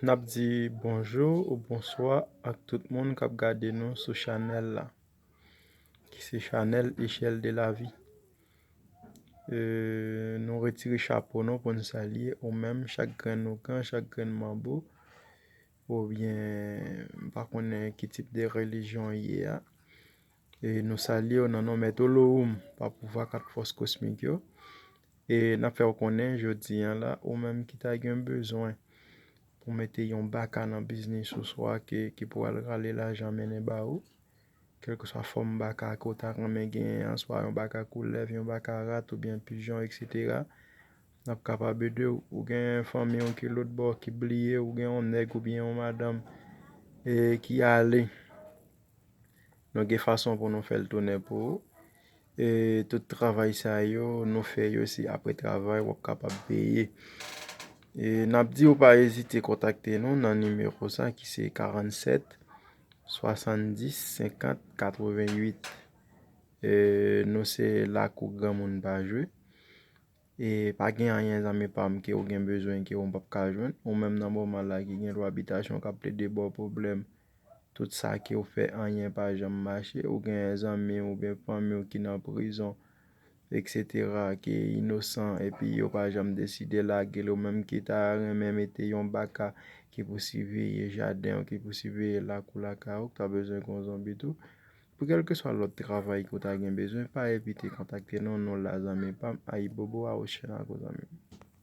Nap di bonjour ou bonsoir ak tout moun kap gade nou sou chanel la, ki se chanel Echelle de la Vie. Nou retire chapeau nou pou nou salye ou même chak gren nou kan, chak gren mambou, ou bien pa konen ki tip de religion ye a. Nou salye ou nan nou met Olohoum pa pouva kat fos kosmik yo. Nap fe ou konen jodi an la ou même ki ta gen bezwen pou mette yon baka nan biznis ou swa ki pou al rale la jamene ba ou. Kelke swa form baka ko ta ramen gen an, swa yon baka koulev, yon baka rat ou bien pigeon, etc. Nap kapabe de ou gen fami yon ki lot bo ki bliye ou gen yon neg ou bien yon madame ki ale. Nou gen fason pou nou fel tourner pou ou. Tout travay sa yo, nou fe yo si apre travay wap kapab peye. Nap di ou pa ezite kontakte nou nan numero sa ki se 47 70 50 88. Nou se la kou gran moun pa jwe. Pa gen a yen zame pam ki ou gen bezwen ki ou mpap ka jwen. Ou menm nan mouman la ki gen lwa habitation ka ple de bo problem. Tout sa ki ou fe a yen pa jam mache. Ou gen zame ou ben fami ou ki nan prison, etc. Ki inosan epi yo pa jam deside la gel ou menm ki ta remen mette yon baka ki pou sivye jaden ou ki pou sivye la kou la ka ou ki ta bezwen kon zon bitou. Pou kelke swa lot travay ko ta gen bezwen, pa evite kontakte nou la zame pam, ayi bobo a ou chen a ko zame.